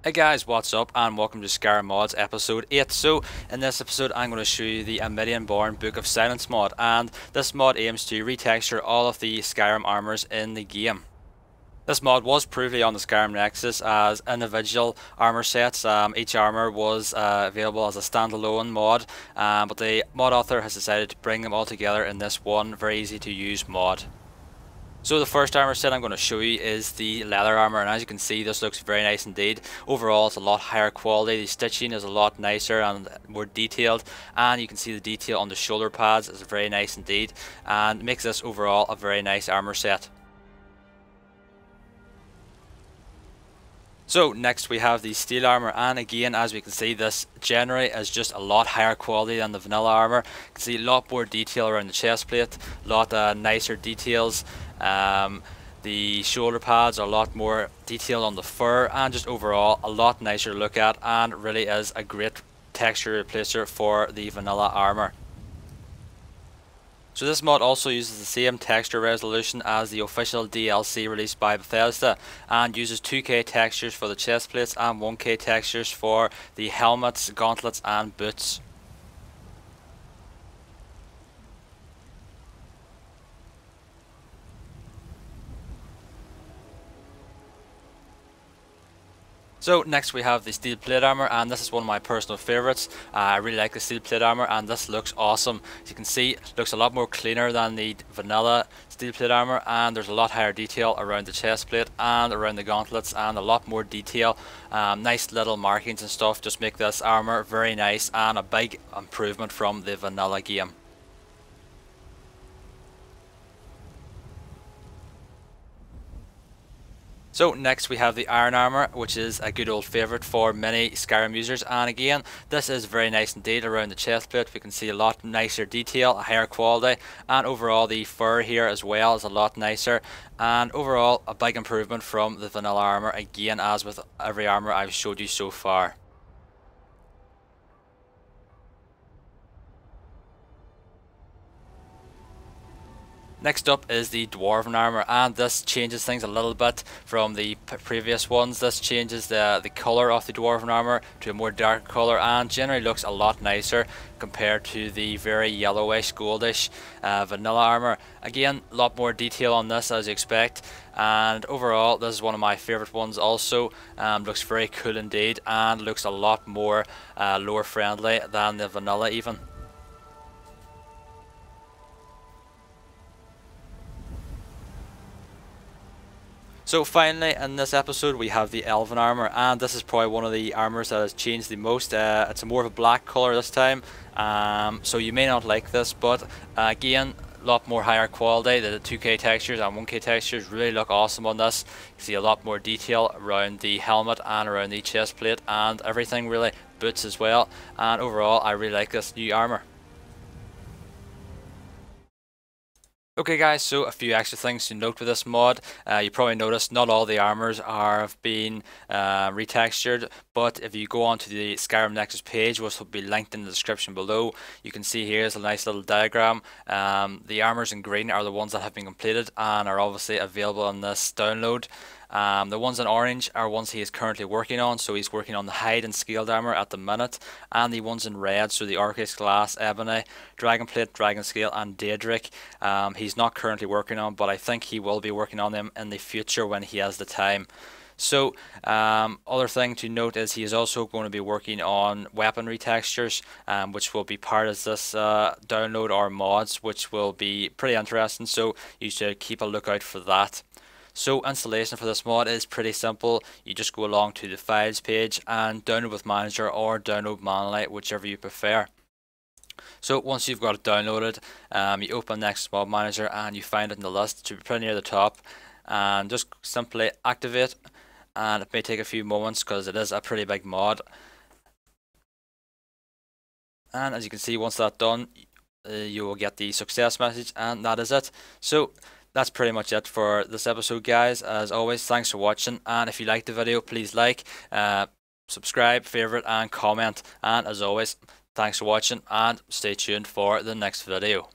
Hey guys, what's up and welcome to Skyrim Mods episode 8. So in this episode I'm going to show you the aMidianBorn Book of Silence mod, and this mod aims to retexture all of the Skyrim armors in the game. This mod was previously on the Skyrim Nexus as individual armor sets. Each armor was available as a standalone mod, but the mod author has decided to bring them all together in this one very easy to use mod. So the first armor set I'm going to show you is the leather armor, and as you can see this looks very nice indeed. Overall it's a lot higher quality, the stitching is a lot nicer and more detailed, and you can see the detail on the shoulder pads is very nice indeed, and makes this overall a very nice armor set. So next we have the steel armor, and again as we can see this generally is just a lot higher quality than the vanilla armor. You can see a lot more detail around the chest plate, a lot nicer details. The shoulder pads are a lot more detailed on the fur, and just overall a lot nicer to look at, and really is a great texture replacer for the vanilla armor. So this mod also uses the same texture resolution as the official DLC released by Bethesda, and uses 2K textures for the chest plates and 1K textures for the helmets, gauntlets and boots. So next we have the steel plate armor, and this is one of my personal favorites. I really like the steel plate armor and this looks awesome. As you can see, it looks a lot more cleaner than the vanilla steel plate armor, and there's a lot higher detail around the chest plate and around the gauntlets, and a lot more detail. Nice little markings and stuff just make this armor very nice, and a big improvement from the vanilla game. So next we have the iron armor, which is a good old favourite for many Skyrim users, and again this is very nice indeed. Around the chest plate we can see a lot nicer detail, a higher quality, and overall the fur here as well is a lot nicer, and overall a big improvement from the vanilla armor, again as with every armor I've showed you so far. Next up is the Dwarven Armor, and this changes things a little bit from the previous ones. This changes the colour of the Dwarven Armor to a more dark colour, and generally looks a lot nicer compared to the very yellowish, goldish vanilla armor. Again, a lot more detail on this as you expect, and overall this is one of my favourite ones also. Looks very cool indeed, and looks a lot more lore friendly than the vanilla even. So finally in this episode we have the Elven Armor, and this is probably one of the armors that has changed the most. It's a more of a black colour this time, so you may not like this, but again a lot more higher quality. The 2K textures and 1K textures really look awesome on this. You see a lot more detail around the helmet and around the chest plate and everything really, boots as well, and overall I really like this new armor. Okay guys, so a few extra things to note with this mod. You probably noticed not all the armors have been retextured, but if you go onto the Skyrim Nexus page, which will be linked in the description below, you can see here's a nice little diagram. The armors in green are the ones that have been completed and are obviously available in this download. The ones in orange are ones he is currently working on, so he's working on the hide and scaled armor at the minute, and the ones in red, so the Arcus Glass, Ebony, Dragonplate, Dragon Scale and Daedric, he's not currently working on, but I think he will be working on them in the future when he has the time. So other thing to note is he is also going to be working on weaponry textures, which will be part of this download or mods, which will be pretty interesting, so you should keep a lookout for that. So installation for this mod is pretty simple. You just go along to the files page and download with manager or download manually, whichever you prefer. So once you've got it downloaded, you open Nexus Mod Manager and you find it in the list. It should be pretty near the top, and just simply activate, and it may take a few moments because it is a pretty big mod. And as you can see, once that's done, you will get the success message, and that is it. So that's pretty much it for this episode guys. As always, thanks for watching, and if you liked the video please like, subscribe, favourite and comment, and as always thanks for watching, and stay tuned for the next video.